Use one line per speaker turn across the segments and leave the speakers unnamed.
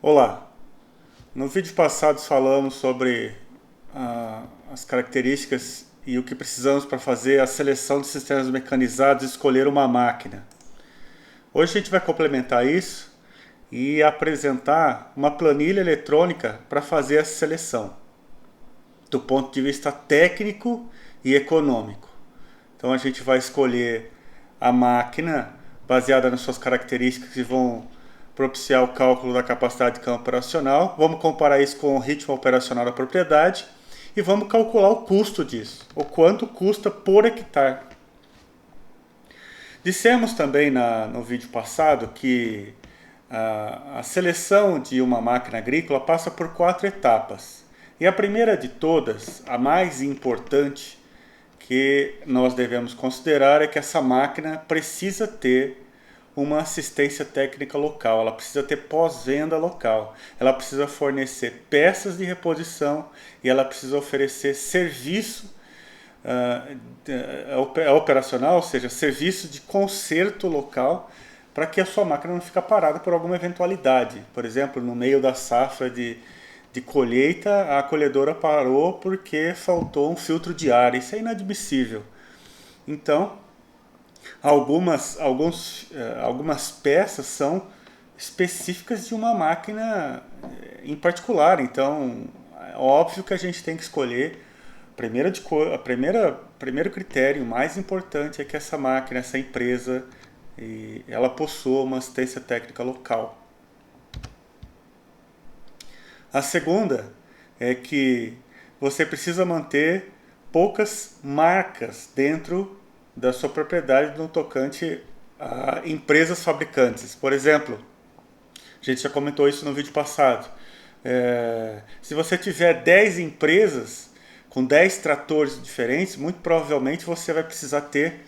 Olá, no vídeo passado falamos sobre as características e o que precisamos para fazer a seleção de sistemas mecanizados e escolher uma máquina. Hoje a gente vai complementar isso e apresentar uma planilha eletrônica para fazer essa seleção, do ponto de vista técnico e econômico. Então a gente vai escolher a máquina baseada nas suas características que vão propiciar o cálculo da capacidade de campo operacional. Vamos comparar isso com o ritmo operacional da propriedade e vamos calcular o custo disso, o quanto custa por hectare. Dissemos também no vídeo passado que a seleção de uma máquina agrícola passa por 4 etapas. E a primeira de todas, a mais importante que nós devemos considerar, é que essa máquina precisa ter uma assistência técnica local, ela precisa ter pós-venda local, ela precisa fornecer peças de reposição e ela precisa oferecer serviço operacional, ou seja, serviço de conserto local, para que a sua máquina não fique parada por alguma eventualidade. Por exemplo, no meio da safra de colheita, a colhedora parou porque faltou um filtro de ar. Isso é inadmissível. Então, algumas peças são específicas de uma máquina em particular. Então, é óbvio que a gente tem que escolher. Primeiro critério mais importante é que essa máquina, essa empresa, ela possua uma assistência técnica local. A segunda é que você precisa manter poucas marcas dentro da sua propriedade no tocante a empresas fabricantes. Por exemplo, a gente já comentou isso no vídeo passado. Se você tiver 10 empresas com 10 tratores diferentes, muito provavelmente você vai precisar ter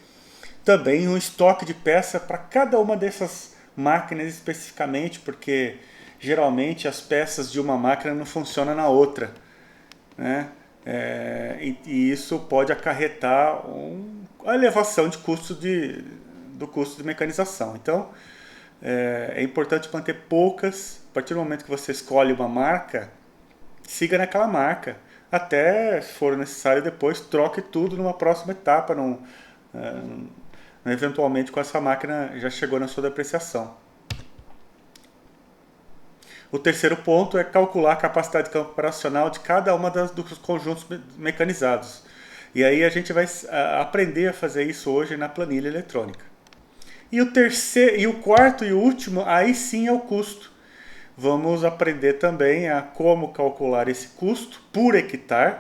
também um estoque de peça para cada uma dessas máquinas especificamente, porque geralmente as peças de uma máquina não funcionam na outra, né? E isso pode acarretar a elevação de do custo de mecanização. Então, é importante manter poucas. A partir do momento que você escolhe uma marca, siga naquela marca, até, se for necessário, depois troque tudo numa próxima etapa, eventualmente com essa máquina já chegou na sua depreciação. O terceiro ponto é calcular a capacidade de campo operacional de cada uma dos conjuntos mecanizados. E aí a gente vai aprender a fazer isso hoje na planilha eletrônica. E o quarto e o último, aí sim é o custo. Vamos aprender também a como calcular esse custo por hectare,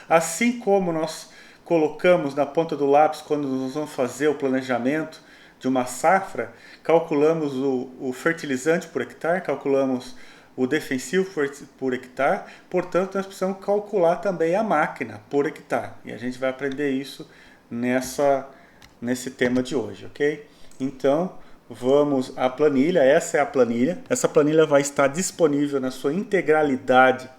assim como nós colocamos na ponta do lápis quando nós vamos fazer o planejamento de uma safra, calculamos o fertilizante por hectare, calculamos o defensivo por hectare, portanto nós precisamos calcular também a máquina por hectare. E a gente vai aprender isso nesse tema de hoje, ok? Então, vamos à planilha, essa é a planilha. Essa planilha vai estar disponível na sua integralidade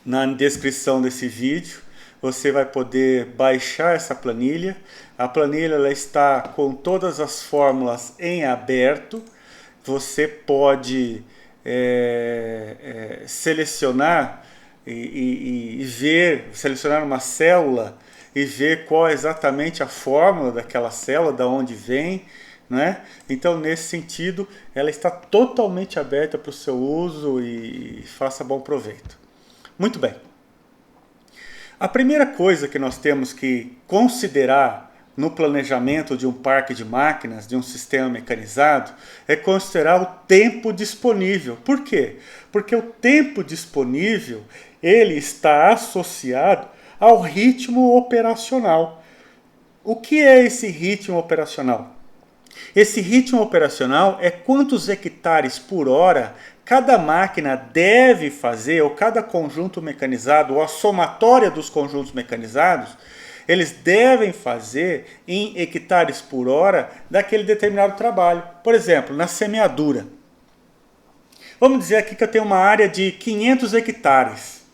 na descrição desse vídeo. Você vai poder baixar essa planilha. A planilha ela está com todas as fórmulas em aberto. Você pode selecionar selecionar uma célula e ver qual é exatamente a fórmula daquela célula, da onde vem, né? Então, nesse sentido, ela está totalmente aberta para o seu uso e faça bom proveito. Muito bem. A primeira coisa que nós temos que considerar no planejamento de um parque de máquinas, de um sistema mecanizado, é considerar o tempo disponível. Por quê? Porque o tempo disponível ele está associado ao ritmo operacional. O que é esse ritmo operacional? Esse ritmo operacional é quantos hectares por hora cada máquina deve fazer, ou cada conjunto mecanizado, ou a somatória dos conjuntos mecanizados, eles devem fazer em hectares por hora daquele determinado trabalho. Por exemplo, na semeadura. Vamos dizer aqui que eu tenho uma área de 500 hectares.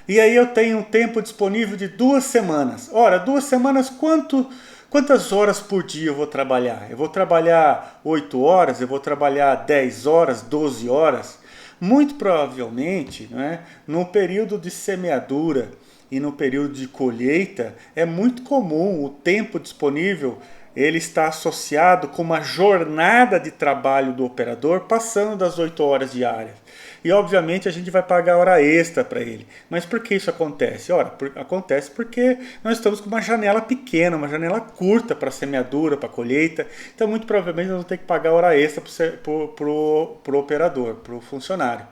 E aí eu tenho um tempo disponível de 2 semanas. Ora, 2 semanas, quanto Quantas horas por dia eu vou trabalhar? Eu vou trabalhar 8 horas? Eu vou trabalhar 10 horas, 12 horas? Muito provavelmente, né, no período de semeadura e no período de colheita, é muito comum o tempo disponível ele está associado com uma jornada de trabalho do operador passando das 8 horas diárias. E obviamente a gente vai pagar hora extra para ele. Mas por que isso acontece? Ora, acontece porque nós estamos com uma janela pequena, uma janela curta para semeadura, para colheita. Então muito provavelmente nós vamos ter que pagar hora extra para o operador, para o funcionário.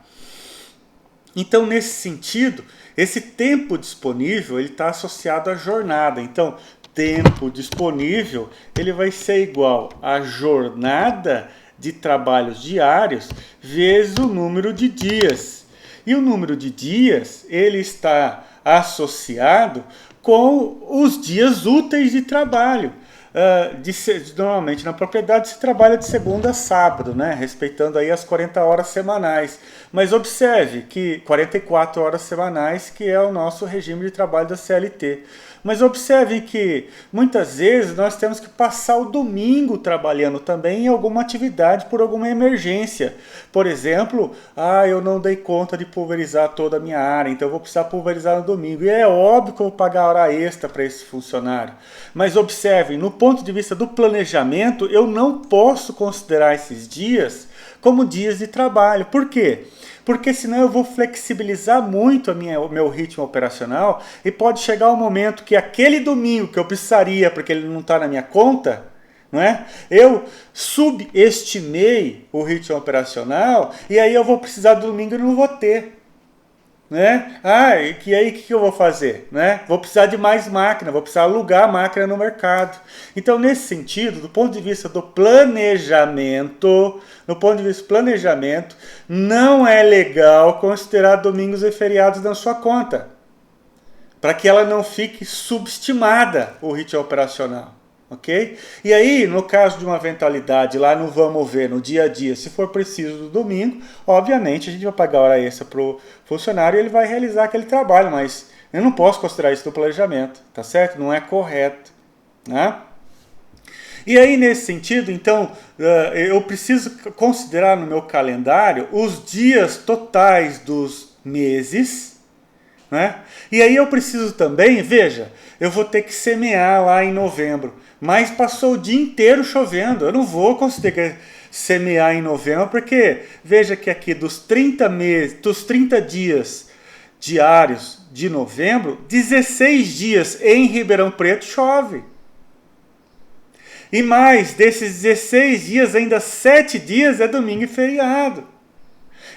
Então, nesse sentido, esse tempo disponível ele está associado à jornada. Então, tempo disponível ele vai ser igual à jornada de trabalhos diários vezes o número de dias. E o número de dias ele está associado com os dias úteis de trabalho. Normalmente na propriedade se trabalha de segunda a sábado, né? Respeitando aí as 40 horas semanais. Mas observe que 44 horas semanais que é o nosso regime de trabalho da CLT. Mas observe que muitas vezes nós temos que passar o domingo trabalhando também em alguma atividade por alguma emergência. Por exemplo, eu não dei conta de pulverizar toda a minha área, então eu vou precisar pulverizar no domingo. E é óbvio que eu vou pagar hora extra para esse funcionário. Mas observem, no ponto de vista do planejamento, eu não posso considerar esses dias como dias de trabalho. Por quê? Porque senão eu vou flexibilizar muito o meu ritmo operacional e pode chegar um momento que aquele domingo que eu precisaria, porque ele não está na minha conta, não é? Eu subestimei o ritmo operacional e aí eu vou precisar do domingo e não vou ter. Né? E aí o que eu vou fazer? Né? Vou precisar de mais máquina, vou precisar alugar máquina no mercado. Então, nesse sentido, do ponto de vista do planejamento, não é legal considerar domingos e feriados na sua conta, para que ela não fique subestimada o ritmo operacional. Ok? E aí, no caso de uma eventualidade lá no vamos ver, no dia a dia, se for preciso do domingo, obviamente a gente vai pagar hora extra para o funcionário e ele vai realizar aquele trabalho, mas eu não posso considerar isso no planejamento, tá certo? Não é correto, né? E aí, nesse sentido, então, eu preciso considerar no meu calendário os dias totais dos meses, né? E aí eu preciso também, veja, eu vou ter que semear lá em novembro, mas passou o dia inteiro chovendo, eu não vou conseguir semear em novembro, porque veja que aqui dos 30 dias diários de novembro, 16 dias em Ribeirão Preto chove. E mais, desses 16 dias, ainda 7 dias é domingo e feriado.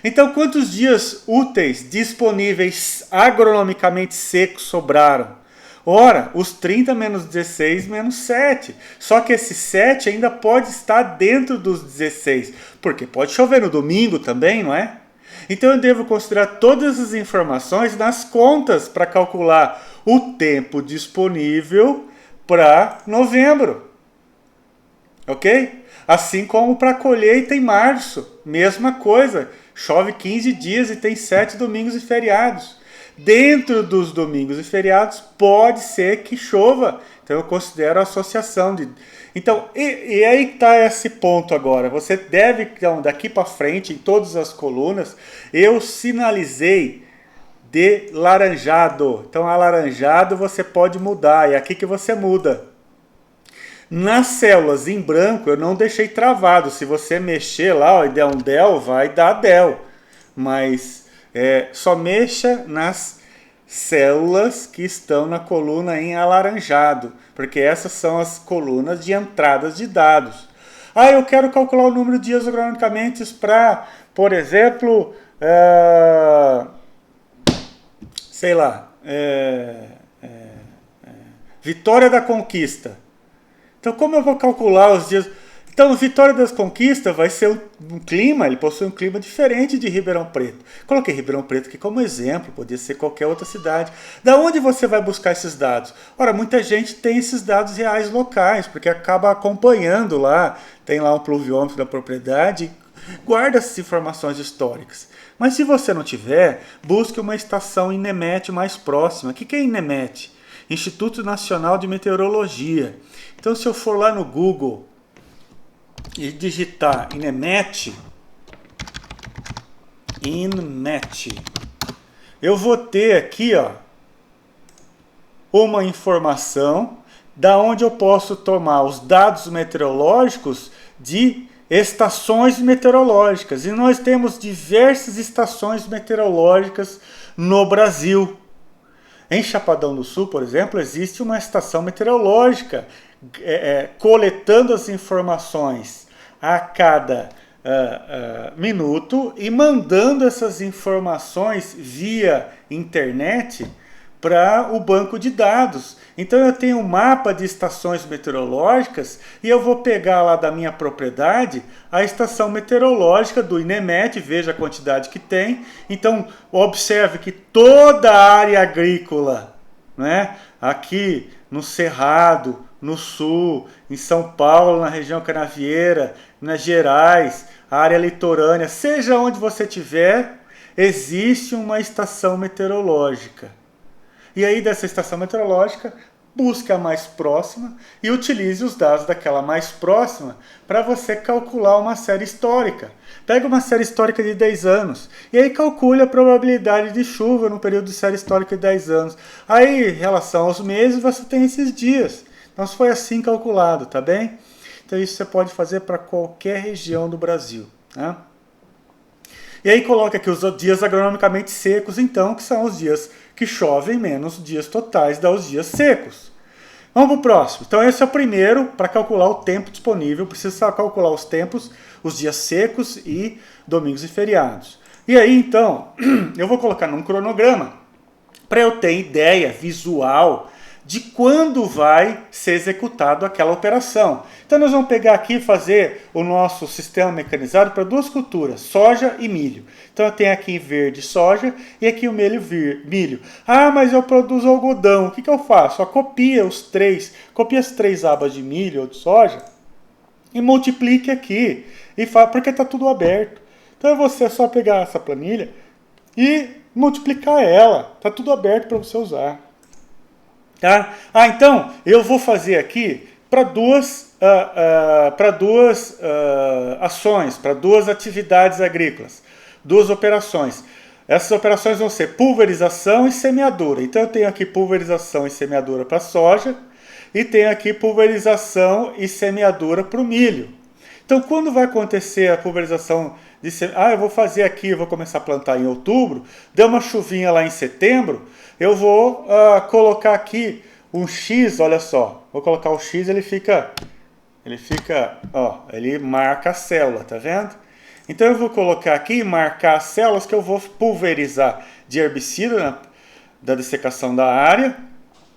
Então, quantos dias úteis disponíveis agronomicamente secos sobraram? Ora, os 30 menos 16 menos 7. Só que esse 7 ainda pode estar dentro dos 16, porque pode chover no domingo também, não é? Então eu devo considerar todas as informações nas contas para calcular o tempo disponível para novembro. Ok? Assim como para a colheita em março, mesma coisa. Chove 15 dias e tem 7 domingos e feriados. Dentro dos domingos e feriados pode ser que chova. Então eu considero a associação de... Então, e aí está esse ponto agora. Você deve, então, daqui para frente, em todas as colunas, eu sinalizei de laranjado. Então, alaranjado você pode mudar. É aqui que você muda. Nas células em branco eu não deixei travado. Se você mexer lá e der um del, vai dar del. Mas só mexa nas células que estão na coluna em alaranjado, porque essas são as colunas de entradas de dados. Eu quero calcular o número de dias agronomicamente para, por exemplo, sei lá, Vitória da Conquista. Então, como eu vou calcular os dias... Então, Vitória das Conquistas vai ser um clima, ele possui um clima diferente de Ribeirão Preto. Coloquei Ribeirão Preto aqui como exemplo, podia ser qualquer outra cidade. Da onde você vai buscar esses dados? Ora, muita gente tem esses dados reais locais, porque acaba acompanhando lá, tem lá um pluviômetro da propriedade, guarda essas informações históricas. Mas se você não tiver, busque uma estação INEMET mais próxima. O que é INEMET? Instituto Nacional de Meteorologia. Então, se eu for lá no Google e digitar INMET, eu vou ter aqui, ó, uma informação da onde eu posso tomar os dados meteorológicos de estações meteorológicas. E nós temos diversas estações meteorológicas no Brasil. Em Chapadão do Sul, por exemplo, existe uma estação meteorológica coletando as informações a cada minuto e mandando essas informações via internet para o banco de dados. Então eu tenho um mapa de estações meteorológicas e eu vou pegar lá da minha propriedade a estação meteorológica do INMET, veja a quantidade que tem. Então observe que toda a área agrícola, né, aqui no Cerrado, no Sul, em São Paulo, na região canavieira, Minas Gerais, a área litorânea, seja onde você estiver, existe uma estação meteorológica. E aí dessa estação meteorológica, busque a mais próxima e utilize os dados daquela mais próxima para você calcular uma série histórica. Pega uma série histórica de 10 anos e aí calcule a probabilidade de chuva no período de série histórica de 10 anos. Aí, em relação aos meses, você tem esses dias. Então, foi assim calculado, tá bem? Então, isso você pode fazer para qualquer região do Brasil, né? E aí coloca aqui os dias agronomicamente secos, então, que são os dias que chovem menos dias totais dos dias secos. Vamos para o próximo. Então esse é o primeiro, para calcular o tempo disponível. Precisa calcular os tempos, os dias secos e domingos e feriados. E aí então, eu vou colocar num cronograma para eu ter ideia visual de quando vai ser executado aquela operação. Então nós vamos pegar aqui e fazer o nosso sistema mecanizado para duas culturas, soja e milho. Então eu tenho aqui em verde soja e aqui o milho. Ah, mas eu produzo algodão, o que eu faço? Copia as três abas de milho ou de soja e multiplique aqui, porque está tudo aberto. Então você é só pegar essa planilha e multiplicar ela, está tudo aberto para você usar. Tá? Então, eu vou fazer aqui para duas ações, para duas atividades agrícolas, duas operações. Essas operações vão ser pulverização e semeadura. Então, eu tenho aqui pulverização e semeadura para soja e tenho aqui pulverização e semeadura para o milho. Então, quando vai acontecer a pulverização de semeadura? Eu vou fazer aqui, eu vou começar a plantar em outubro, deu uma chuvinha lá em setembro, eu vou colocar aqui um X, olha só, vou colocar o X, ele marca a célula, tá vendo? Então eu vou colocar aqui e marcar as células que eu vou pulverizar de herbicida da dessecação da área.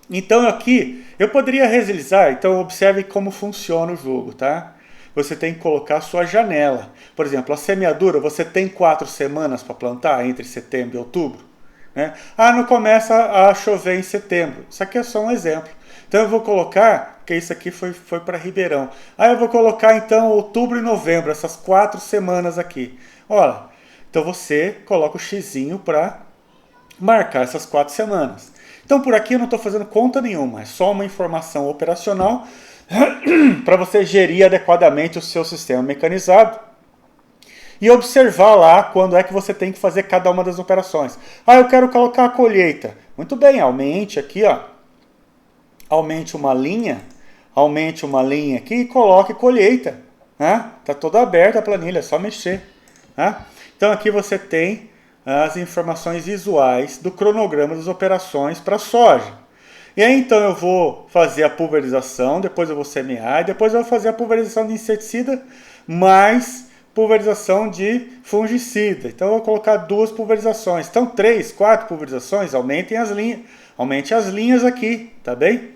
Então aqui eu poderia realizar, então observe como funciona o jogo, tá? Você tem que colocar a sua janela. Por exemplo, a semeadura, você tem 4 semanas para plantar entre setembro e outubro. Né? Não começa a chover em setembro. Isso aqui é só um exemplo. Então eu vou colocar, porque isso aqui foi para Ribeirão. Eu vou colocar então outubro e novembro, essas 4 semanas aqui. Olha, então você coloca o xizinho para marcar essas 4 semanas. Então por aqui eu não estou fazendo conta nenhuma, é só uma informação operacional para você gerir adequadamente o seu sistema mecanizado e observar lá quando é que você tem que fazer cada uma das operações. Eu quero colocar a colheita. Muito bem, aumente aqui, ó. Aumente uma linha aqui e coloque colheita. Tá toda aberta a planilha, é só mexer. Então aqui você tem as informações visuais do cronograma das operações para soja. E aí então eu vou fazer a pulverização, depois eu vou semear, e depois eu vou fazer a pulverização de inseticida, mais pulverização de fungicida. Então eu vou colocar 2 pulverizações. Então 3, 4 pulverizações, aumente as linhas aqui, tá bem?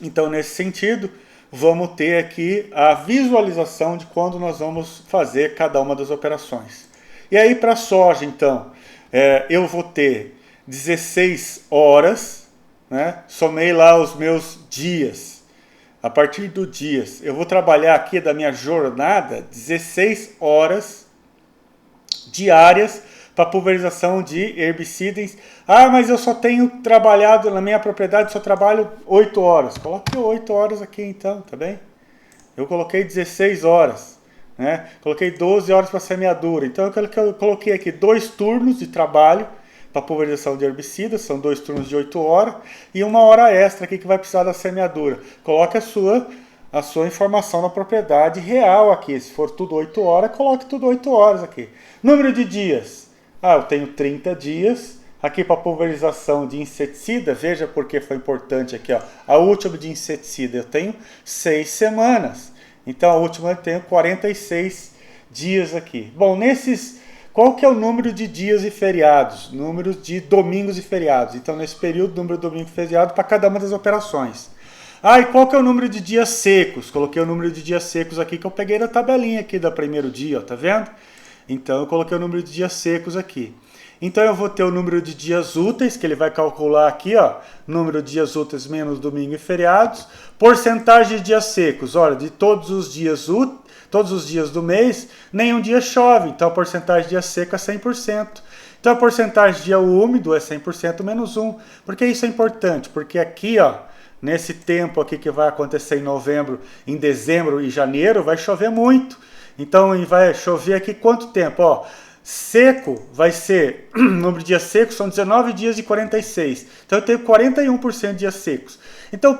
Então nesse sentido, vamos ter aqui a visualização de quando nós vamos fazer cada uma das operações. E aí para a soja, então, eu vou ter 16 horas, né? Somei lá os meus dias. A partir do dias, eu vou trabalhar aqui da minha jornada 16 horas diárias para pulverização de herbicidas. Ah, mas eu só tenho trabalhado na minha propriedade, só trabalho 8 horas. Coloque 8 horas aqui então, tá bem? Eu coloquei 16 horas, né? Coloquei 12 horas para semeadura. Então eu coloquei aqui 2 turnos de trabalho para pulverização de herbicidas, são 2 turnos de 8 horas, e 1 hora extra aqui que vai precisar da semeadura. Coloque a sua informação na propriedade real aqui. Se for tudo 8 horas, coloque tudo 8 horas aqui. Número de dias. Ah, eu tenho 30 dias. Aqui para pulverização de inseticida, veja porque foi importante aqui, ó. A última de inseticida eu tenho 6 semanas. Então a última eu tenho 46 dias aqui. Bom, qual que é o número de dias e feriados? Número de domingos e feriados. Então nesse período, número de domingo e feriado para cada uma das operações. Ah, e qual que é o número de dias secos? Coloquei o número de dias secos aqui que eu peguei da tabelinha aqui do primeiro dia, ó, tá vendo? Então eu coloquei o número de dias secos aqui. Então eu vou ter o número de dias úteis, que ele vai calcular aqui, ó, número de dias úteis menos domingo e feriados, porcentagem de dias secos, olha, de todos os dias do mês, nenhum dia chove, então a porcentagem de dia seco é 100%. Então a porcentagem de dia úmido é 100% menos 1. Por que isso é importante? Porque aqui, ó, nesse tempo aqui que vai acontecer em novembro, em dezembro e janeiro, vai chover muito. Então vai chover aqui quanto tempo? Ó, seco vai ser, o número de dias secos são 19 dias e 46. Então eu tenho 41% de dias secos. Então,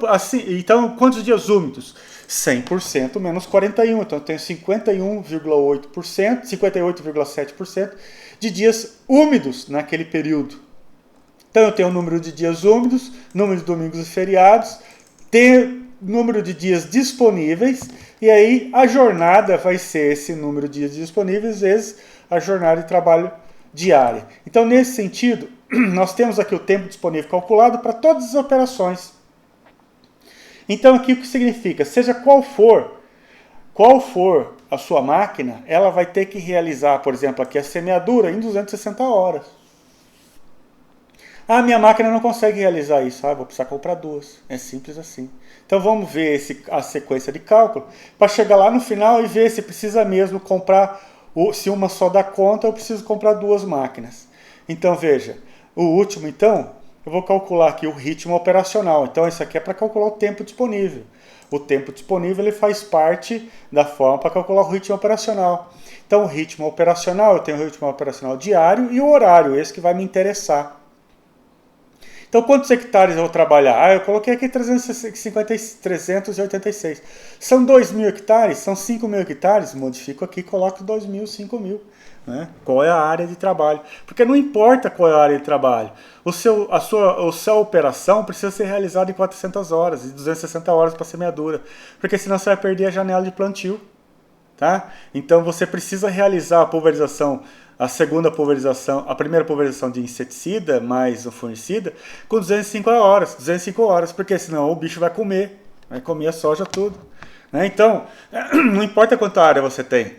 quantos dias úmidos? 100% menos 41. Então eu tenho 51,8%, 58,7% de dias úmidos naquele período. Então eu tenho o número de dias úmidos, número de domingos e feriados, ter número de dias disponíveis, e aí a jornada vai ser esse número de dias disponíveis vezes a jornada de trabalho diária. Então, nesse sentido, nós temos aqui o tempo disponível calculado para todas as operações. Então, aqui o que significa? Seja qual for a sua máquina, ela vai ter que realizar, por exemplo, aqui a semeadura em 260 horas. Ah, minha máquina não consegue realizar isso. Ah, vou precisar comprar 2. É simples assim. Então vamos ver a sequência de cálculo para chegar lá no final e ver se precisa mesmo comprar, se uma só dá conta, eu preciso comprar 2 máquinas. Então veja, o último então, eu vou calcular aqui o ritmo operacional. Então isso aqui é para calcular o tempo disponível. O tempo disponível ele faz parte da forma para calcular o ritmo operacional. Então o ritmo operacional, eu tenho o ritmo operacional diário e o horário, esse que vai me interessar. Então, quantos hectares eu vou trabalhar? Ah, eu coloquei aqui 386. São 2.000 hectares? São 5.000 hectares? Modifico aqui, coloco 2.000, 5.000. Né? Qual é a área de trabalho? Porque não importa qual é a área de trabalho. A sua operação precisa ser realizada em 400 horas e 260 horas para semeadura. Porque senão você vai perder a janela de plantio. Tá? Então, você precisa realizar a pulverização, a primeira pulverização de inseticida mais o fungicida com 205 horas, porque senão o bicho vai comer a soja tudo. Né? Então, não importa quanta área você tem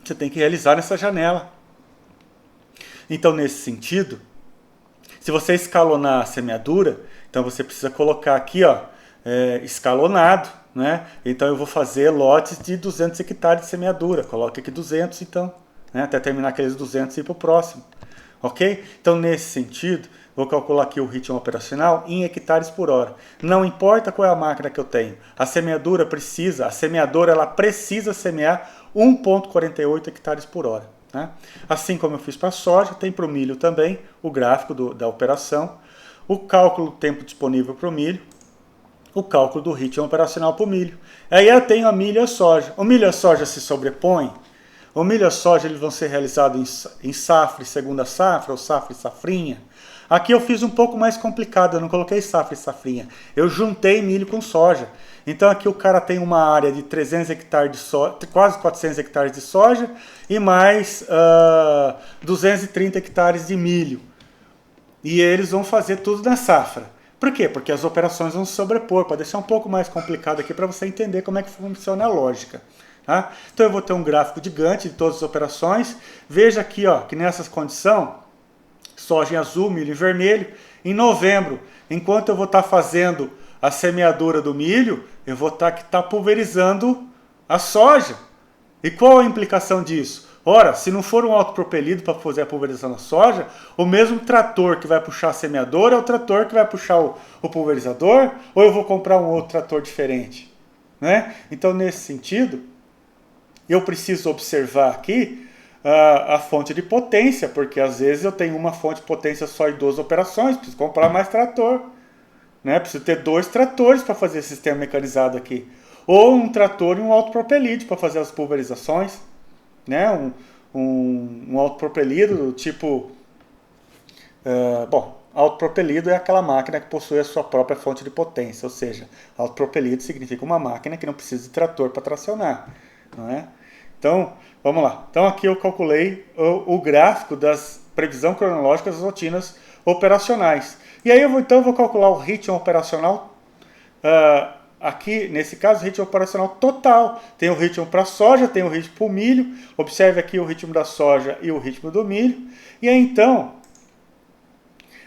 que realizar nessa janela. Então, nesse sentido, se você escalonar a semeadura, então você precisa colocar aqui, ó, escalonado, né? Então eu vou fazer lotes de 200 hectares de semeadura, coloque aqui 200 então, né? Até terminar aqueles 200 e ir para o próximo, ok? Então nesse sentido, vou calcular aqui o ritmo operacional em hectares por hora. Não importa qual é a máquina que eu tenho, a semeadora ela precisa semear 1,48 hectares por hora. Né? Assim como eu fiz para a soja, tem para o milho também o gráfico da operação, o cálculo do tempo disponível para o milho, o cálculo do ritmo operacional para o milho. Aí eu tenho a milho e a soja. O milho e a soja se sobrepõem. O milho e a soja eles vão ser realizados em safra e segunda safra, ou safra e safrinha. Aqui eu fiz um pouco mais complicado, eu não coloquei safra e safrinha. Eu juntei milho com soja. Então aqui o cara tem uma área de 300 hectares de soja, quase 400 hectares de soja e mais 230 hectares de milho. E eles vão fazer tudo na safra. Por quê? Porque as operações vão se sobrepor, para deixar um pouco mais complicado aqui para você entender como é que funciona a lógica. Tá? Então eu vou ter um gráfico de Gantt de todas as operações. Veja aqui, ó, que nessas condições, soja em azul, milho em vermelho, em novembro, enquanto eu vou estar fazendo a semeadura do milho, eu vou estar pulverizando a soja. E qual a implicação disso? Ora, se não for um autopropelido para fazer a pulverização da soja, o mesmo trator que vai puxar a semeadora é o trator que vai puxar o pulverizador, ou eu vou comprar um outro trator diferente? Né? Então, nesse sentido, eu preciso observar aqui a fonte de potência, porque às vezes eu tenho uma fonte de potência só em 2 operações, preciso comprar mais trator. Né? Preciso ter 2 tratores para fazer esse sistema mecanizado aqui. Ou um trator e um autopropelido para fazer as pulverizações. Né? Um autopropelido do tipo... autopropelido é aquela máquina que possui a sua própria fonte de potência. Ou seja, autopropelido significa uma máquina que não precisa de trator para tracionar. Não é? Então, vamos lá. Então aqui eu calculei o gráfico das previsão cronológica das rotinas operacionais. E aí eu vou calcular o ritmo operacional, aqui nesse caso o ritmo operacional total. Tem o ritmo para a soja, tem o ritmo para o milho. Observe aqui o ritmo da soja e o ritmo do milho. E aí então,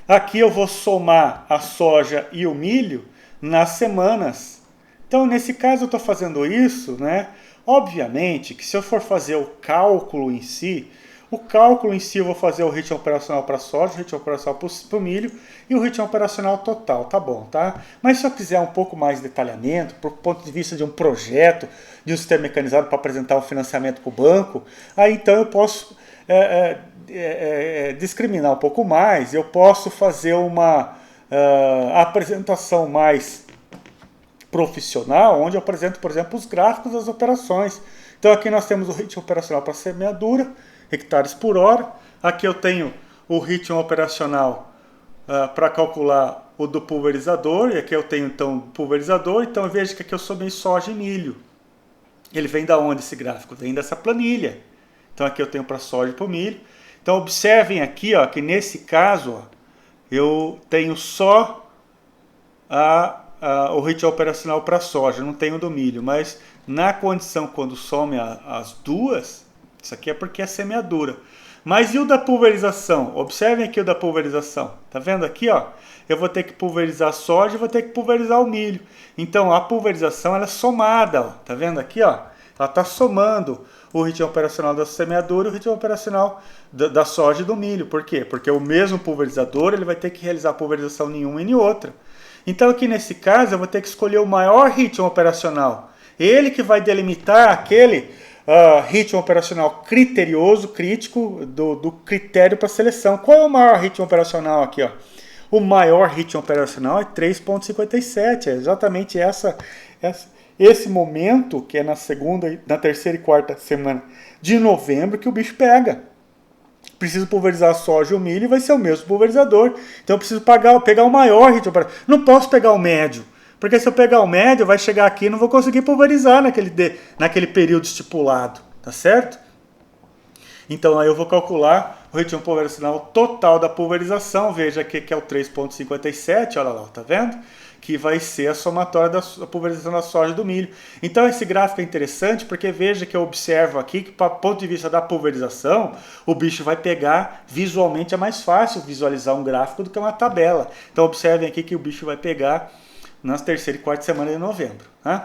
aqui eu vou somar a soja e o milho nas semanas. Então nesse caso eu estou fazendo isso, né? Obviamente que se eu for fazer o cálculo em si, eu vou fazer o ritmo operacional para a soja, o ritmo operacional para o milho e o ritmo operacional total, tá bom, tá? Mas se eu quiser um pouco mais de detalhamento, do ponto de vista de um projeto, de um sistema mecanizado para apresentar um financiamento para o banco, aí então eu posso discriminar um pouco mais, eu posso fazer uma apresentação mais profissional, onde eu apresento, por exemplo, os gráficos das operações. Então aqui nós temos o ritmo operacional para semeadura, hectares por hora. Aqui eu tenho o ritmo operacional para calcular o do pulverizador, e aqui eu tenho então o pulverizador, então veja que aqui eu somei soja e milho. Ele vem da onde esse gráfico? Vem dessa planilha. Então aqui eu tenho para soja e para o milho. Então observem aqui, ó, que nesse caso, ó, eu tenho só o ritmo operacional para a soja, não tenho do milho, mas na condição quando some as duas, isso aqui é porque é semeadura. Mas e o da pulverização? Observem aqui o da pulverização. Tá vendo aqui, ó? Eu vou ter que pulverizar a soja e vou ter que pulverizar o milho. Então a pulverização ela é somada, ó. Tá vendo aqui, ó? Ela está somando o ritmo operacional da semeadura e o ritmo operacional da soja e do milho. Por quê? Porque o mesmo pulverizador ele vai ter que realizar a pulverização em uma e em outra. Então aqui nesse caso eu vou ter que escolher o maior ritmo operacional. Ele que vai delimitar aquele ritmo operacional criterioso, crítico, do critério para seleção. Qual é o maior ritmo operacional aqui? Ó? O maior ritmo operacional é 3,57. É exatamente esse momento, que é na terceira e quarta semana de novembro, que o bicho pega. Preciso pulverizar a soja e o milho e vai ser o mesmo pulverizador. Então eu preciso pegar o maior ritmo operacional. Não posso pegar o médio. Porque se eu pegar o médio, vai chegar aqui e não vou conseguir pulverizar naquele período estipulado, tá certo? Então aí eu vou calcular o ritmo pulverizacional total da pulverização, veja aqui que é o 3,57, olha lá, tá vendo? Que vai ser a somatória da pulverização da soja e do milho. Então esse gráfico é interessante porque veja que eu observo aqui que, do ponto de vista da pulverização, o bicho vai pegar, visualmente é mais fácil visualizar um gráfico do que uma tabela. Então observem aqui que o bicho vai pegar nas terceira e quarta semana de novembro. Né?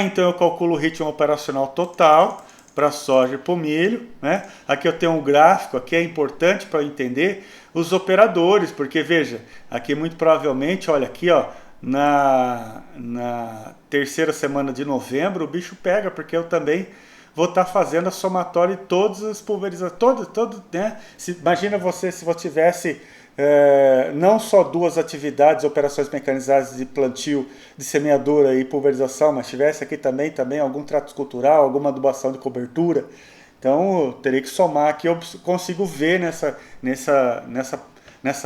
Então eu calculo o ritmo operacional total para a soja e para o milho. Né? Aqui eu tenho um gráfico, aqui é importante para eu entender os operadores, porque veja, aqui muito provavelmente, olha aqui, ó, na terceira semana de novembro o bicho pega, porque eu também vou estar fazendo a somatória de todas as pulverizações, né? Imagina você se você tivesse não só 2 atividades, operações mecanizadas de plantio, de semeadura e pulverização, mas tivesse aqui também algum trato cultural, alguma adubação de cobertura. Então eu teria que somar aqui, eu consigo ver nessa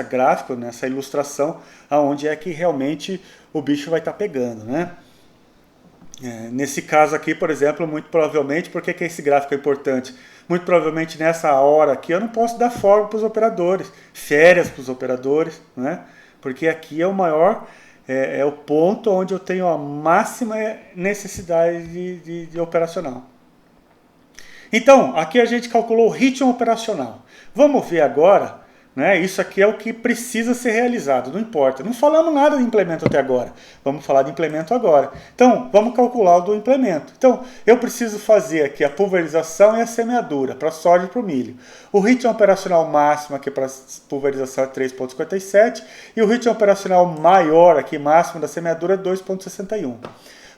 gráfico, nessa ilustração, aonde é que realmente o bicho vai estar pegando, né? Nesse caso aqui, por exemplo, muito provavelmente, por que esse gráfico é importante? Muito provavelmente nessa hora aqui eu não posso dar folga para os operadores, férias para os operadores, né? Porque aqui é o maior, é o ponto onde eu tenho a máxima necessidade de operacional. Então, aqui a gente calculou o ritmo operacional. Vamos ver agora né? Isso aqui é o que precisa ser realizado, não importa. Não falamos nada de implemento até agora. Vamos falar de implemento agora. Então, vamos calcular o do implemento. Então, eu preciso fazer aqui a pulverização e a semeadura para soja e para o milho. O ritmo operacional máximo aqui para pulverização é 3,57 e o ritmo operacional maior aqui, máximo da semeadura, é 2,61.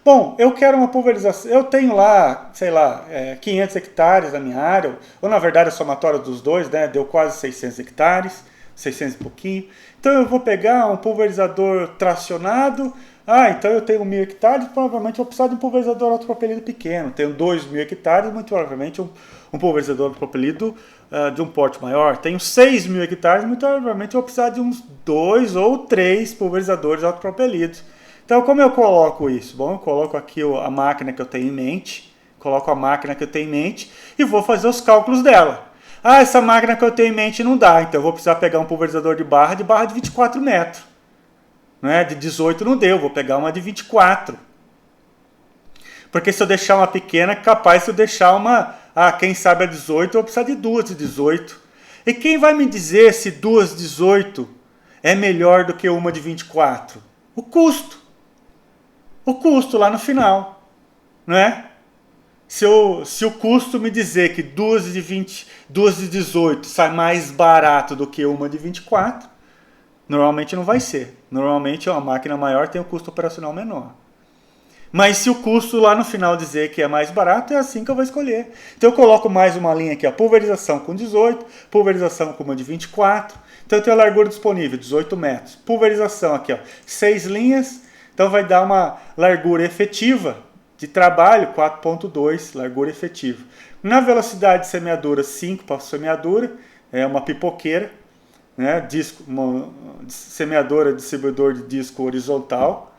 Bom, eu quero uma pulverização, eu tenho lá, sei lá, 500 hectares na minha área, ou na verdade a somatória dos dois, né, deu quase 600 hectares, 600 e pouquinho. Então eu vou pegar um pulverizador tracionado, então eu tenho 1.000 hectares, provavelmente eu vou precisar de um pulverizador autopropelido pequeno. Tenho 2.000 hectares, muito provavelmente um pulverizador autopropelido de um porte maior. Tenho 6.000 hectares, muito provavelmente eu vou precisar de uns 2 ou 3 pulverizadores autopropelidos. Então, como eu coloco isso? Bom, eu coloco aqui a máquina que eu tenho em mente, e vou fazer os cálculos dela. Essa máquina que eu tenho em mente não dá, então eu vou precisar pegar um pulverizador de barra de 24 metros. Né? De 18 não deu, vou pegar uma de 24. Porque se eu deixar uma pequena, capaz de eu deixar uma, quem sabe a 18, eu vou precisar de duas de 18. E quem vai me dizer se duas 18 é melhor do que uma de 24? O custo. O custo lá no final, né? Se o custo me dizer que duas de 18 sai mais barato do que uma de 24, normalmente não vai ser. Normalmente uma máquina maior tem um custo operacional menor. Mas se o custo lá no final dizer que é mais barato, é assim que eu vou escolher. Então eu coloco mais uma linha aqui, a pulverização com 18, pulverização com uma de 24. Então eu tenho a largura disponível, 18 metros. Pulverização aqui, 6 linhas. Então vai dar uma largura efetiva de trabalho, 4,2, largura efetiva. Na velocidade de semeadura, 5 para semeadura, é uma pipoqueira, né? Uma semeadora, distribuidor de disco horizontal,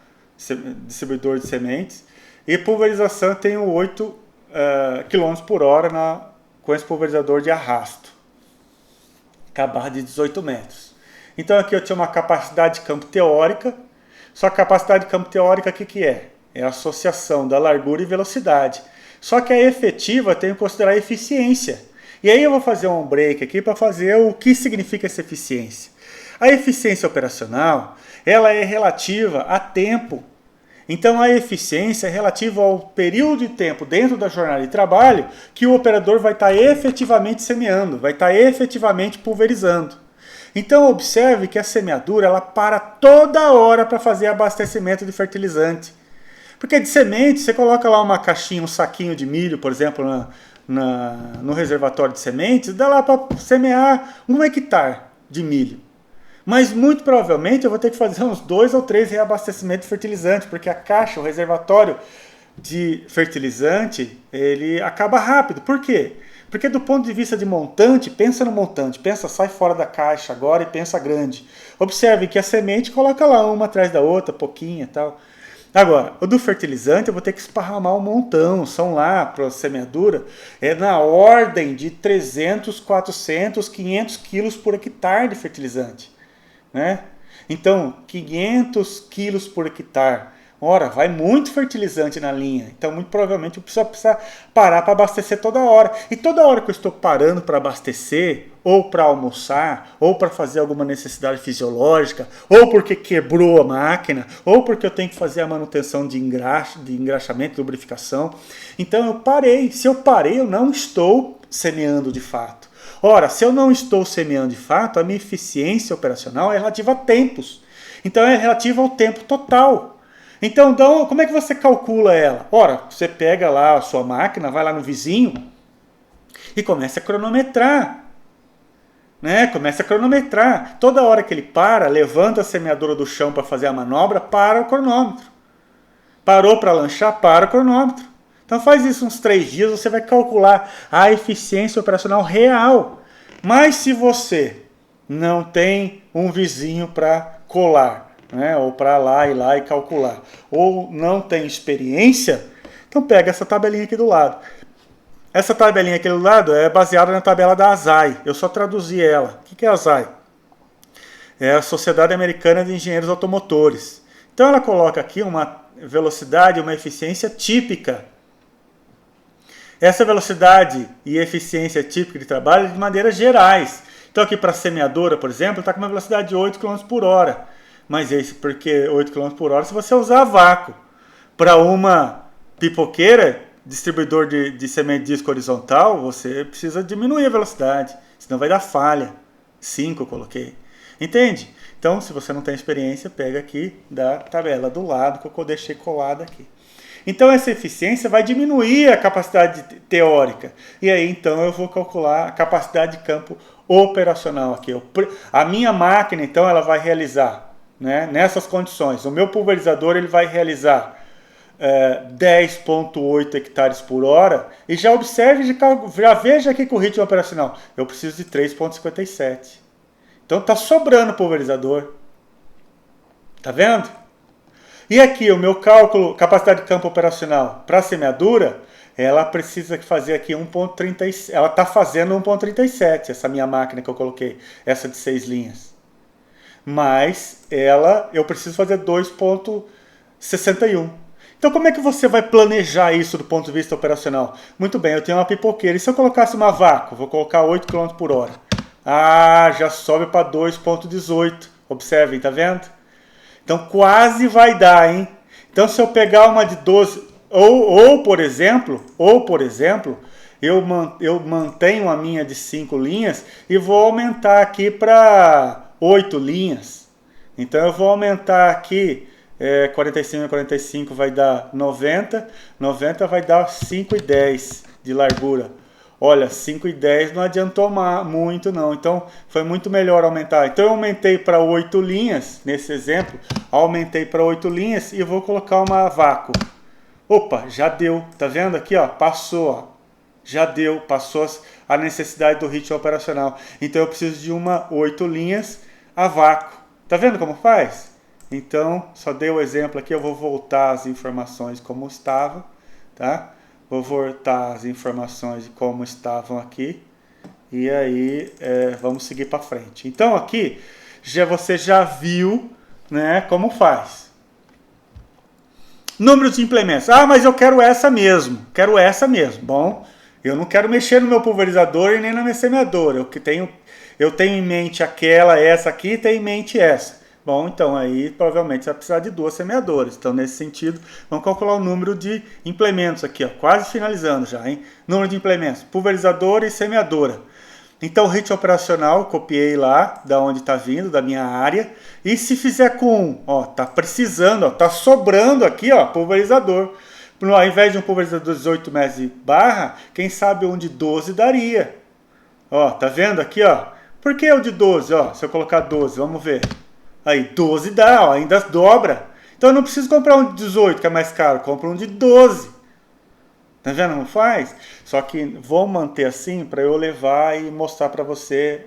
distribuidor de sementes. E pulverização tem 8 km por hora com esse pulverizador de arrasto, com a barra de 18 metros. Então aqui eu tinha uma capacidade de campo teórica. Só que a capacidade de campo teórica, o que é? É a associação da largura e velocidade. Só que a efetiva eu tenho que considerar a eficiência. E aí eu vou fazer um break aqui para fazer o que significa essa eficiência. A eficiência operacional, ela é relativa a tempo. Então a eficiência é relativa ao período de tempo dentro da jornada de trabalho que o operador vai estar efetivamente semeando, vai estar efetivamente pulverizando. Então observe que a semeadura ela para toda hora para fazer abastecimento de fertilizante. Porque de semente, você coloca lá uma caixinha, um saquinho de milho, por exemplo, no reservatório de sementes, dá lá para semear 1 hectare de milho. Mas muito provavelmente eu vou ter que fazer uns 2 ou 3 reabastecimentos de fertilizante, porque a caixa, o reservatório de fertilizante, ele acaba rápido. Por quê? Porque do ponto de vista de montante, pensa no montante, sai fora da caixa agora e pensa grande. Observe que a semente coloca lá uma atrás da outra, pouquinha e tal. Agora, o do fertilizante eu vou ter que esparramar um montão, são lá para a semeadura, na ordem de 300, 400, 500 quilos por hectare de fertilizante. Né? Então, 500 quilos por hectare. Ora, vai muito fertilizante na linha, então muito provavelmente eu preciso parar para abastecer toda hora. E toda hora que eu estou parando para abastecer, ou para almoçar, ou para fazer alguma necessidade fisiológica, ou porque quebrou a máquina, ou porque eu tenho que fazer a manutenção de engraxamento, de lubrificação. Então eu parei. Se eu parei, eu não estou semeando de fato. Ora, se eu não estou semeando de fato, a minha eficiência operacional é relativa a tempos. Então é relativa ao tempo total. Então, como é que você calcula ela? Ora, você pega lá a sua máquina, vai lá no vizinho e começa a cronometrar. Né? Começa a cronometrar. Toda hora que ele para, levanta a semeadora do chão para fazer a manobra, para o cronômetro. Parou para lanchar, para o cronômetro. Então faz isso uns 3 dias, você vai calcular a eficiência operacional real. Mas se você não tem um vizinho para colar, né, ou para ir lá e calcular, ou não tem experiência, então pega essa tabelinha aqui do lado. Essa tabelinha aqui do lado é baseada na tabela da ASAI. Eu só traduzi ela. O que é a ASAI? É a Sociedade Americana de Engenheiros Automotores. Então ela coloca aqui uma velocidade, uma eficiência típica. Essa velocidade e eficiência típica de trabalho é de maneiras gerais. Então aqui para a semeadora, por exemplo, está com uma velocidade de 8 km por hora. Mas é isso porque 8 km por hora se você usar vácuo. Para uma pipoqueira, distribuidor de semente de disco horizontal, você precisa diminuir a velocidade, senão vai dar falha. 5 eu coloquei. Entende? Então, se você não tem experiência, pega aqui da tabela do lado que eu deixei colada aqui. Então, essa eficiência vai diminuir a capacidade teórica. E aí, então, eu vou calcular a capacidade de campo operacional aqui. A minha máquina, então, ela vai realizar, né, nessas condições. O meu pulverizador ele vai realizar 10,8 hectares por hora. E já observe, já veja aqui com o ritmo operacional. Eu preciso de 3,57. Então, está sobrando pulverizador. Tá vendo? E aqui, o meu cálculo, capacidade de campo operacional para a semeadura, ela precisa fazer aqui 1,37. Ela está fazendo 1,37, essa minha máquina que eu coloquei, essa de 6 linhas. Mas eu preciso fazer 2,61. Então, como é que você vai planejar isso do ponto de vista operacional? Muito bem, eu tenho uma pipoqueira. E se eu colocasse uma vácuo? Vou colocar 8 km por hora. Já sobe para 2,18. Observem, tá vendo? Então, quase vai dar, hein? Então, se eu pegar uma de 12... Ou por exemplo, eu mantenho a minha de 5 linhas e vou aumentar aqui para 8 linhas. Então, eu vou aumentar aqui... 45 e 45 vai dar 90. 90 vai dar 5,10 de largura. Olha, 5,10 não adiantou muito não. Então, foi muito melhor aumentar. Então, eu aumentei para 8 linhas, nesse exemplo. Aumentei para 8 linhas e vou colocar uma vácuo. Opa, já deu. Tá vendo aqui, ó? Passou, ó. Já deu. Passou a necessidade do ritmo operacional. Então, eu preciso de uma 8 linhas a vácuo. Tá vendo como faz? Então, só dei o exemplo aqui, eu vou voltar as informações como estavam, tá? Vou voltar as informações de como estavam aqui, e aí vamos seguir para frente. Então, aqui, você já viu, né, como faz. Número de implementos. Mas eu quero essa mesmo, Bom, eu não quero mexer no meu pulverizador e nem na minha semeadora. Eu tenho em mente essa aqui, tenho em mente essa. Bom, então aí provavelmente você vai precisar de 2 semeadoras. Então, nesse sentido, vamos calcular o número de implementos aqui, ó, quase finalizando já, hein? Número de implementos, pulverizadora e semeadora. Então, o ritmo operacional, copiei lá, da onde está vindo, da minha área. E se fizer com 1, tá precisando, tá sobrando aqui, ó, pulverizador. Ao invés de um pulverizador de 18 metros de barra, quem sabe um de 12 daria. Tá vendo aqui, ó? Por que o de 12, Se eu colocar 12, vamos ver. Aí, 12 dá, ainda dobra. Então, eu não preciso comprar um de 18, que é mais caro. Compro um de 12. Tá vendo como faz? Só que vou manter assim para eu levar e mostrar para você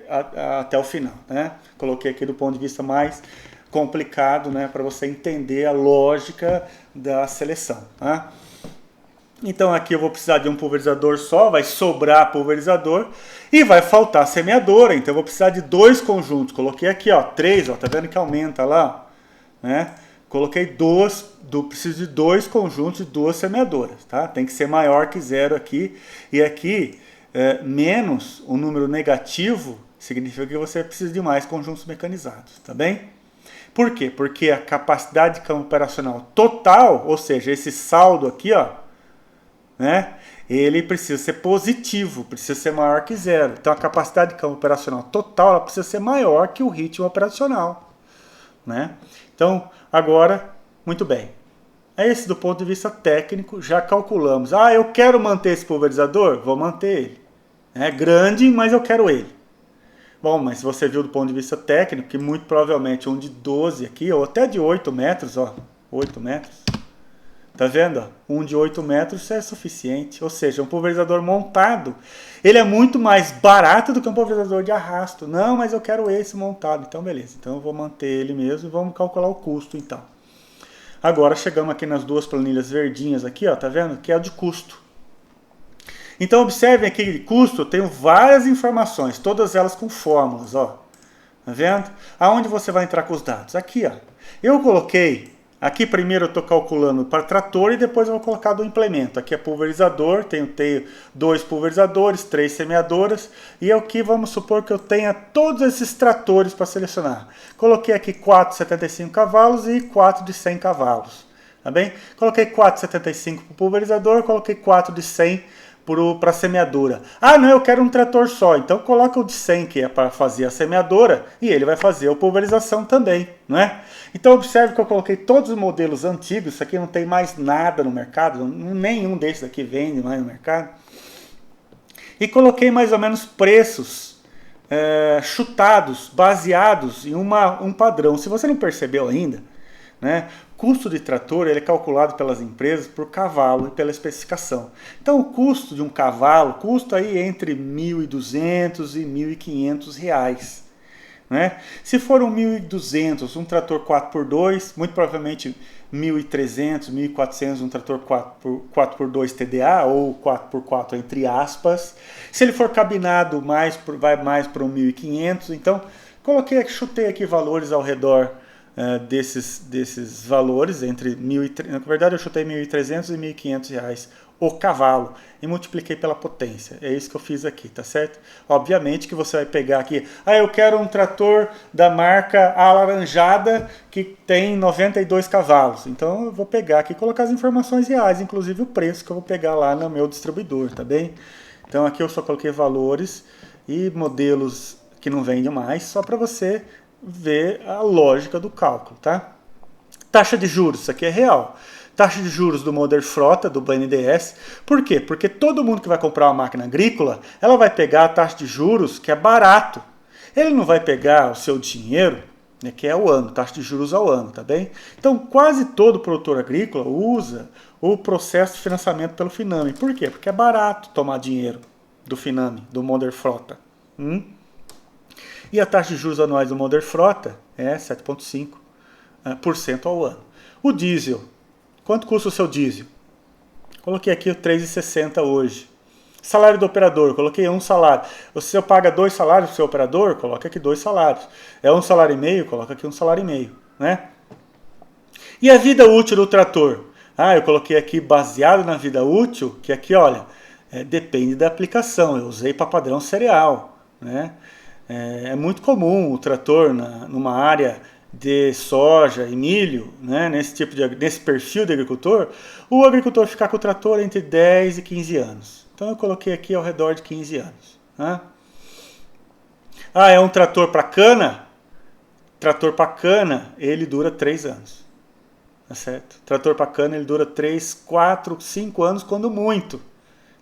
até o final, né? Coloquei aqui do ponto de vista mais complicado, né? Para você entender a lógica da seleção, tá? Então, aqui eu vou precisar de um pulverizador só, vai sobrar pulverizador e vai faltar semeadora. Então, eu vou precisar de 2 conjuntos. Coloquei aqui, 3, tá vendo que aumenta lá, né? Coloquei preciso de 2 conjuntos de 2 semeadoras, tá? Tem que ser maior que 0 aqui. E aqui, menos o número negativo, significa que você precisa de mais conjuntos mecanizados, tá bem? Por quê? Porque a capacidade de campo operacional total, ou seja, esse saldo aqui, né? Ele precisa ser positivo, precisa ser maior que 0. Então, a capacidade de campo operacional total ela precisa ser maior que o ritmo operacional, né? Então, agora, muito bem. Esse do ponto de vista técnico, já calculamos. Eu quero manter esse pulverizador? Vou manter ele. É grande, mas eu quero ele. Bom, mas você viu do ponto de vista técnico que muito provavelmente um de 12 aqui, ou até de 8 metros, 8 metros. Tá vendo? Um de 8 metros é suficiente. Ou seja, um pulverizador montado, ele é muito mais barato do que um pulverizador de arrasto. Não, mas eu quero esse montado. Então, beleza. Então, eu vou manter ele mesmo e vamos calcular o custo, então. Agora, chegamos aqui nas 2 planilhas verdinhas aqui, tá vendo? Que é o de custo. Então, observem aqui de custo, eu tenho várias informações, todas elas com fórmulas, Tá vendo? Aonde você vai entrar com os dados? Aqui, Eu coloquei Aqui primeiro eu estou calculando para trator e depois eu vou colocar do implemento. Aqui é pulverizador, tenho 2 pulverizadores, 3 semeadoras. E aqui vamos supor que eu tenha todos esses tratores para selecionar. Coloquei aqui 4 de 75 cavalos e 4 de 100 cavalos. Tá bem? Coloquei 4 de 75 para o pulverizador, coloquei 4 de 100 para a semeadora. Ah, não, eu quero um trator só. Então coloca o de 100, que é para fazer a semeadora, e ele vai fazer a pulverização também, não é? Então observe que eu coloquei todos os modelos antigos. Isso aqui não tem mais nada no mercado, nenhum desses aqui vende mais no mercado. E coloquei mais ou menos preços chutados, baseados em um padrão. Se você não percebeu ainda, né? Custo de trator ele é calculado pelas empresas por cavalo e pela especificação. Então o custo de um cavalo custa aí entre R$ 1.200 e R$ 1.500. Né? Se for um 1.200, um trator 4x2, muito provavelmente 1.300, 1.400, um trator 4x2 TDA ou 4x4 entre aspas. Se ele for cabinado, vai mais para um 1.500. Então chutei aqui valores ao redor desses valores, entre na verdade eu chutei R$ 1.300 e R$ 1.500 o cavalo e multipliquei pela potência. É isso que eu fiz aqui, tá certo? Obviamente que você vai pegar aqui, eu quero um trator da marca alaranjada que tem 92 cavalos. Então eu vou pegar aqui e colocar as informações reais, inclusive o preço que eu vou pegar lá no meu distribuidor, tá bem? Então aqui eu só coloquei valores e modelos que não vendem mais, só para você ver a lógica do cálculo, tá? Taxa de juros, isso aqui é real. Taxa de juros do Moder Frota, do BNDES. Por quê? Porque todo mundo que vai comprar uma máquina agrícola, ela vai pegar a taxa de juros que é barato. Ele não vai pegar o seu dinheiro, né, que é o ano, taxa de juros ao ano, tá bem? Então, quase todo produtor agrícola usa o processo de financiamento pelo Finame. Por quê? Porque é barato tomar dinheiro do Finame, do Moder Frota. E a taxa de juros anuais do Moder Frota é 7,5% ao ano. O diesel. Quanto custa o seu diesel? Coloquei aqui o 3,60 hoje. Salário do operador, coloquei um salário. Se eu paga 2 salários para o seu operador, coloca aqui 2 salários. É 1,5 salário, coloca aqui 1,5 salário, né? E a vida útil do trator? Eu coloquei aqui baseado na vida útil, que aqui, olha, depende da aplicação. Eu usei para padrão cereal, né? É muito comum o trator numa área de soja e milho, né, nesse perfil de agricultor, o agricultor ficar com o trator entre 10 e 15 anos. Então eu coloquei aqui ao redor de 15 anos. Né? É um trator para cana? Trator para cana, ele dura 3 anos. Tá certo? Trator para cana, ele dura 3, 4, 5 anos, quando muito.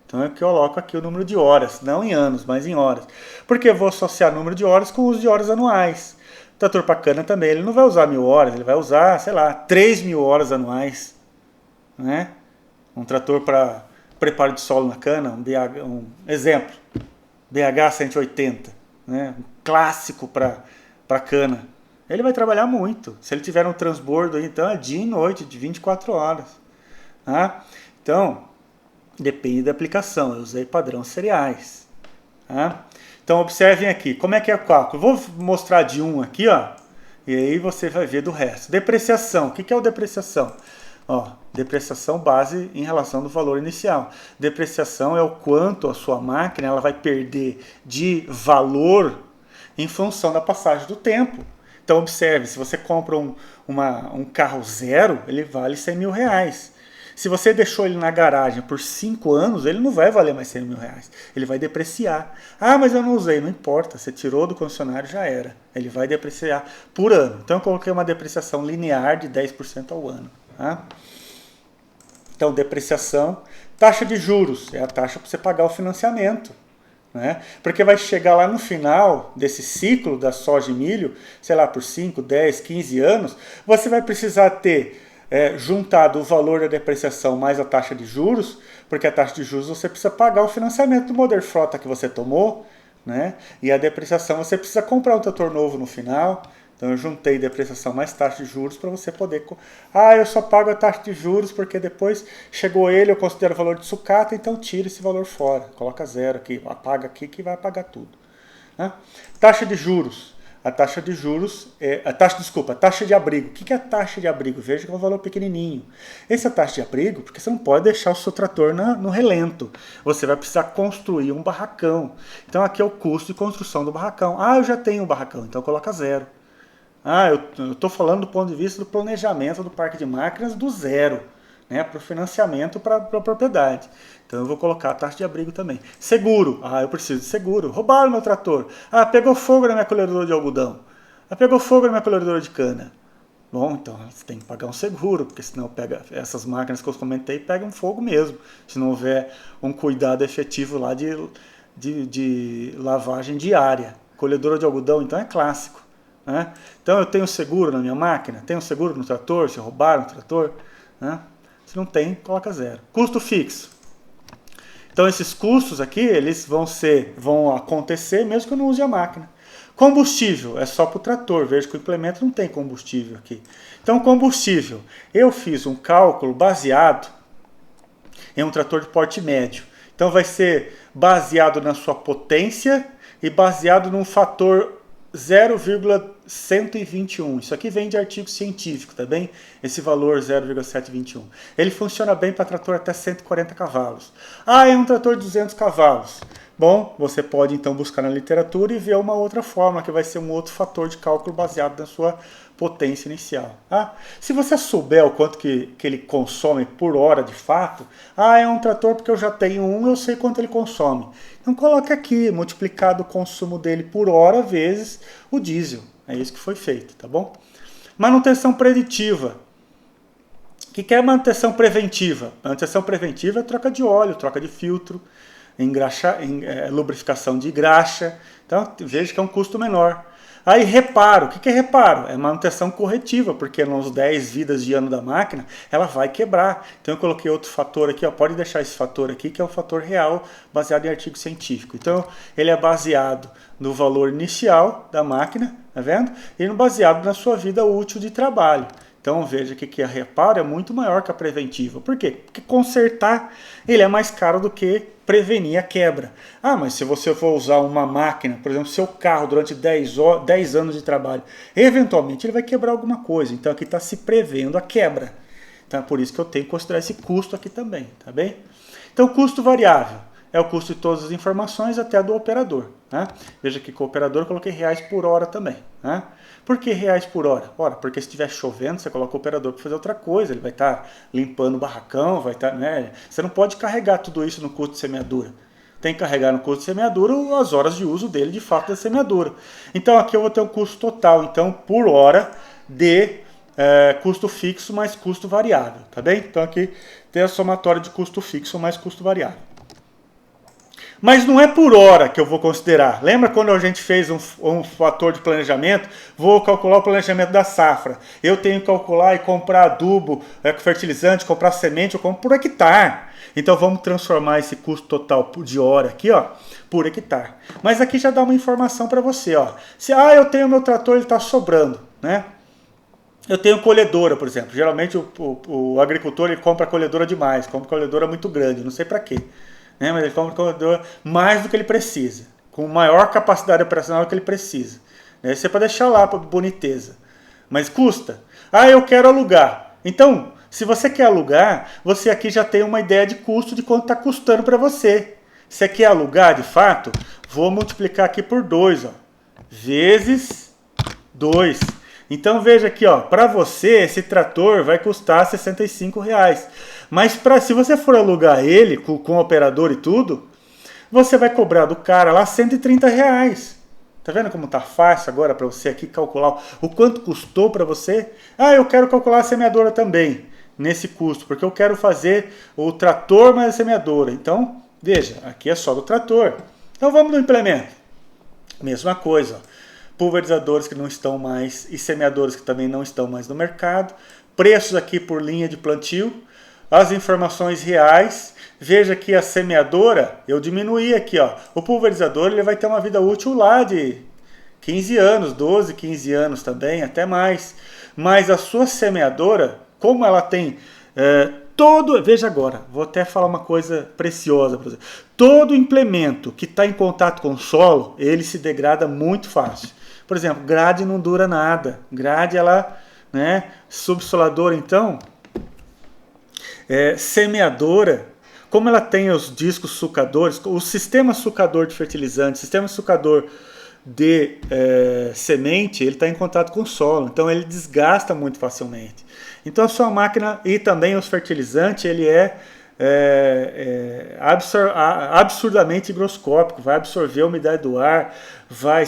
Então eu coloco aqui o número de horas, não em anos, mas em horas. Porque eu vou associar o número de horas com o uso de horas anuais. O trator para cana também, ele não vai usar 1.000 horas, ele vai usar, sei lá, 3.000 horas anuais. Né? Um trator para preparo de solo na cana, um exemplo, BH 180, né? Um clássico para cana. Ele vai trabalhar muito. Se ele tiver um transbordo aí, então é dia e noite, de 24 horas. Tá? Então, depende da aplicação. Eu usei padrão cereais. Tá? Então, observem aqui. Como é que é o cálculo? Vou mostrar de um aqui, ó. E aí você vai ver do resto. Depreciação. O que é o depreciação? Depreciação base em relação do valor inicial. Depreciação é o quanto a sua máquina ela vai perder de valor em função da passagem do tempo. Então, observe. Se você compra um carro zero, ele vale R$100.000. Se você deixou ele na garagem por 5 anos, ele não vai valer mais R$100.000. Ele vai depreciar. Mas eu não usei. Não importa. Você tirou do concessionário, já era. Ele vai depreciar por ano. Então eu coloquei uma depreciação linear de 10% ao ano. Tá? Então, depreciação. Taxa de juros. É a taxa para você pagar o financiamento. Né? Porque vai chegar lá no final desse ciclo da soja e milho, sei lá, por 5, 10, 15 anos, você vai precisar ter juntado o valor da depreciação mais a taxa de juros, porque a taxa de juros você precisa pagar o financiamento do Moder Frota que você tomou, né? E a depreciação você precisa comprar um trator novo no final. Então eu juntei depreciação mais taxa de juros para você poder... eu só pago a taxa de juros porque depois chegou ele, eu considero o valor de sucata, então tira esse valor fora. Coloca 0 aqui, apaga aqui que vai apagar tudo. Né? Taxa de juros. a taxa de juros, a taxa de abrigo. O que é a taxa de abrigo? Veja que é um valor pequenininho. Essa taxa de abrigo, porque você não pode deixar o seu trator no relento. Você vai precisar construir um barracão. Então aqui é o custo de construção do barracão. Ah, eu já tenho um barracão, então coloca zero. Ah, eu estou falando do ponto de vista do planejamento do parque de máquinas do zero, né, para o financiamento para a propriedade. Então eu vou colocar a taxa de abrigo também. Seguro. Ah, eu preciso de seguro. Roubaram meu trator. Ah, pegou fogo na minha colhedora de algodão. Ah, pegou fogo na minha colhedora de cana. Bom, então você tem que pagar um seguro, porque senão pega essas máquinas que eu comentei pegam fogo mesmo. Se não houver um cuidado efetivo lá de lavagem diária. Colhedora de algodão, então, é clássico, né? Então eu tenho seguro na minha máquina, tenho seguro no trator, se roubaram o trator, né? Se não tem, coloca zero. Custo fixo. Então esses custos aqui, eles vão acontecer mesmo que eu não use a máquina. Combustível é só para o trator, veja que o implemento não tem combustível aqui. Então combustível, eu fiz um cálculo baseado em um trator de porte médio. Então vai ser baseado na sua potência e baseado num fator 0,121. Isso aqui vem de artigo científico, tá bem? Esse valor 0,721. Ele funciona bem para trator até 140 cavalos. Ah, é um trator de 200 cavalos. Bom, você pode então buscar na literatura e ver uma outra forma, que vai ser um outro fator de cálculo baseado na sua potência inicial. Ah, se você souber o quanto que ele consome por hora de fato, é um trator porque eu já tenho um, eu sei quanto ele consome. Então coloque aqui, multiplicado o consumo dele por hora vezes o diesel. É isso que foi feito, tá bom? Manutenção preditiva. O que é manutenção preventiva? Manutenção preventiva é troca de óleo, troca de filtro, lubrificação de graxa. Então veja que é um custo menor. Aí reparo, o que é reparo? É manutenção corretiva, porque nos 10 vidas de ano da máquina, ela vai quebrar. Então eu coloquei outro fator aqui, pode deixar esse fator aqui, que é um fator real, baseado em artigo científico. Então ele é baseado no valor inicial da máquina, tá vendo? E baseado na sua vida útil de trabalho. Então veja que a reparo é muito maior que a preventiva. Por quê? Porque consertar ele é mais caro do que prevenir a quebra. Ah, mas se você for usar uma máquina, por exemplo, seu carro durante 10 anos de trabalho, eventualmente ele vai quebrar alguma coisa. Então aqui está se prevendo a quebra. Então é por isso que eu tenho que considerar esse custo aqui também, tá bem? Então custo variável é o custo de todas as informações até do operador, né? Veja que com o operador eu coloquei reais por hora também, né? Por que reais por hora? Ora, porque se estiver chovendo, você coloca o operador para fazer outra coisa, ele vai estar limpando o barracão, vai estar, né? Você não pode carregar tudo isso no custo de semeadura. Tem que carregar no custo de semeadura as horas de uso dele, de fato, da semeadura. Então aqui eu vou ter um custo total, então, por hora de custo fixo mais custo variável, tá bem? Então aqui tem a somatória de custo fixo mais custo variável. Mas não é por hora que eu vou considerar. Lembra quando a gente fez um fator de planejamento? Vou calcular o planejamento da safra. Eu tenho que calcular e comprar adubo, fertilizante, comprar semente, eu compro por hectare. Então vamos transformar esse custo total de hora aqui, por hectare. Mas aqui já dá uma informação para você. Se eu tenho meu trator, ele está sobrando, né? Eu tenho colhedora, por exemplo. Geralmente o agricultor ele compra colhedora demais, compra colhedora muito grande, não sei para quê. Mas ele compra colhedora mais do que ele precisa, com maior capacidade operacional do que ele precisa. Isso é para deixar lá para boniteza. Mas custa. Eu quero alugar. Então, se você quer alugar, você aqui já tem uma ideia de custo de quanto está custando para você. Se você quer alugar de fato, vou multiplicar aqui por 2, vezes 2. Então veja aqui, para você esse trator vai custar R$ 65. Mas se você for alugar ele com o operador e tudo, você vai cobrar do cara lá R$ 130. Tá vendo como tá fácil agora para você aqui calcular o quanto custou para você? Eu quero calcular a semeadora também nesse custo, porque eu quero fazer o trator mais a semeadora. Então, veja, aqui é só do trator. Então vamos no implemento. Mesma coisa, pulverizadores que não estão mais e semeadores que também não estão mais no mercado. Preços aqui por linha de plantio. As informações reais. Veja que a semeadora, eu diminuí aqui, o pulverizador ele vai ter uma vida útil lá de 15 anos, 12, 15 anos também, até mais. Mas a sua semeadora, como ela tem veja agora, vou até falar uma coisa preciosa para você. Todo implemento que está em contato com o solo, ele se degrada muito fácil. Por exemplo, grade não dura nada. Grade, ela, né, subsoladora, então, semeadora, como ela tem os discos sucadores, o sistema sucador de fertilizante, sistema sucador de semente, ele está em contato com o solo, então ele desgasta muito facilmente. Então a sua máquina e também os fertilizantes, ele absurdamente higroscópico, vai absorver a umidade do ar,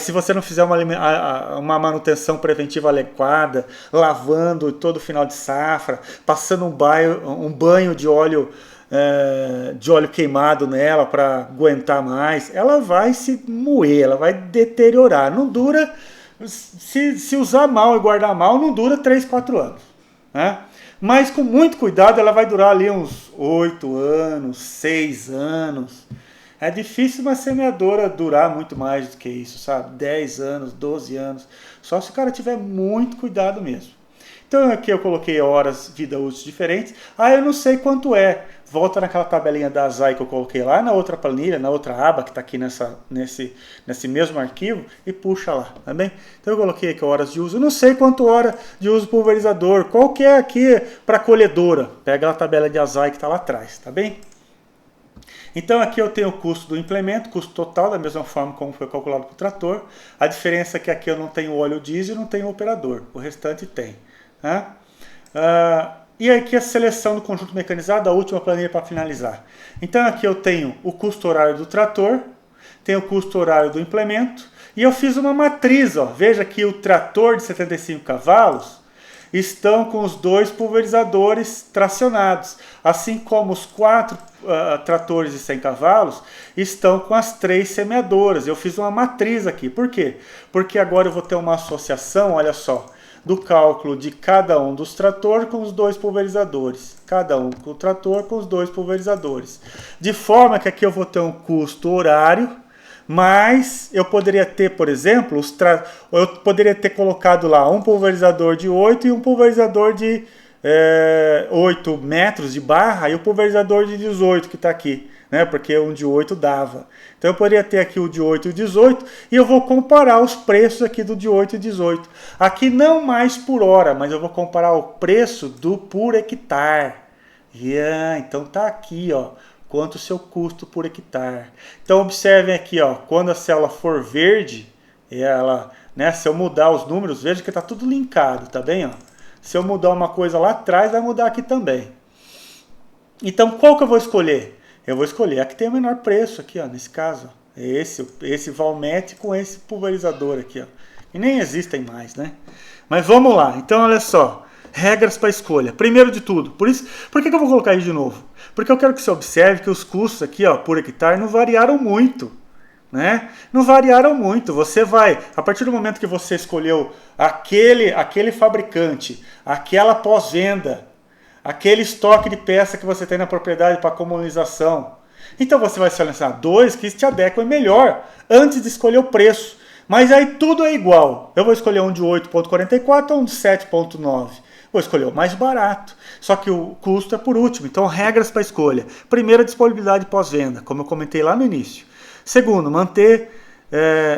se você não fizer uma manutenção preventiva adequada, lavando todo final de safra, passando um banho de óleo queimado nela para aguentar mais, ela vai se moer, ela vai deteriorar. Não dura, se usar mal e guardar mal, não dura 3, 4 anos. Né? Mas com muito cuidado ela vai durar ali uns 8 anos, 6 anos. É difícil uma semeadora durar muito mais do que isso, sabe? 10 anos, 12 anos. Só se o cara tiver muito cuidado mesmo. Então aqui eu coloquei horas, vida úteis diferentes. Eu não sei quanto é. Volta naquela tabelinha da ASAI que eu coloquei lá na outra planilha, na outra aba que está aqui nesse mesmo arquivo e puxa lá, tá bem? Então eu coloquei aqui horas de uso. Eu não sei quanto hora de uso pulverizador. Qual que é aqui para colhedora? Pega a tabela de ASAI que está lá atrás, tá bem? Então aqui eu tenho o custo do implemento, custo total, da mesma forma como foi calculado para o trator. A diferença é que aqui eu não tenho óleo diesel e não tenho operador. O restante tem. Tá? E aqui a seleção do conjunto mecanizado, a última planilha para finalizar. Então aqui eu tenho o custo horário do trator, tenho o custo horário do implemento, e eu fiz uma matriz. Veja que o trator de 75 cavalos estão com os 2 pulverizadores tracionados, assim como os 4 tratores de 100 cavalos estão com as 3 semeadoras. Eu fiz uma matriz aqui. Por quê? Porque agora eu vou ter uma associação, olha só, do cálculo de cada um dos tratores com os 2 pulverizadores. Cada um com o trator com os 2 pulverizadores. De forma que aqui eu vou ter um custo horário, mas eu poderia ter, por exemplo, eu poderia ter colocado lá um pulverizador de 8 e um pulverizador de 8 metros de barra e o pulverizador de 18 que está aqui, né? Porque um de 8 dava. Então eu poderia ter aqui o de 8 e o 18 e eu vou comparar os preços aqui do de 8 e 18. Aqui não mais por hora, mas eu vou comparar o preço do por hectare. Então tá aqui, quanto o seu custo por hectare. Então observem aqui, quando a célula for verde, se eu mudar os números, veja que está tudo linkado, tá bem? Se eu mudar uma coisa lá atrás, vai mudar aqui também. Então qual que eu vou escolher? Eu vou escolher a que tem o menor preço aqui, nesse caso. Esse Valmet com esse pulverizador aqui, E nem existem mais, né? Mas vamos lá. Então olha só. Regras para escolha. Primeiro de tudo, por que eu vou colocar isso de novo? Porque eu quero que você observe que os custos aqui, por hectare, não variaram muito. Né? Não variaram muito. Você vai, a partir do momento que você escolheu aquele fabricante, aquela pós-venda, aquele estoque de peça que você tem na propriedade para comunalização, então você vai selecionar 2 que te adequam melhor antes de escolher o preço. Mas aí tudo é igual. Eu vou escolher um de 8,44 ou um de 7,9. Vou escolher o mais barato, só que o custo é por último. Então, regras para escolha. Primeiro, disponibilidade pós-venda, como eu comentei lá no início. Segundo, manter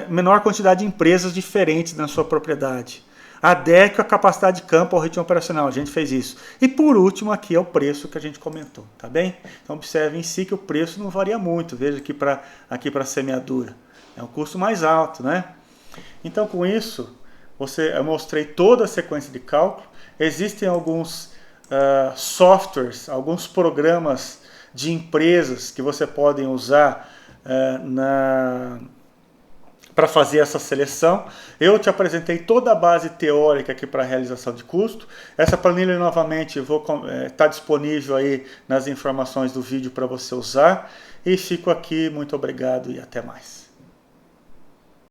menor quantidade de empresas diferentes na sua propriedade. Adeque a capacidade de campo ao ritmo operacional. A gente fez isso. E por último, aqui é o preço que a gente comentou. Tá bem? Então, observe em si que o preço não varia muito. Veja aqui para a semeadura. É um custo mais alto, né? Então, com isso, eu mostrei toda a sequência de cálculo. Existem alguns softwares, alguns programas de empresas que você pode usar para fazer essa seleção. Eu te apresentei toda a base teórica aqui para a realização de custo. Essa planilha, novamente, está disponível aí nas informações do vídeo para você usar. E fico aqui, muito obrigado e até mais.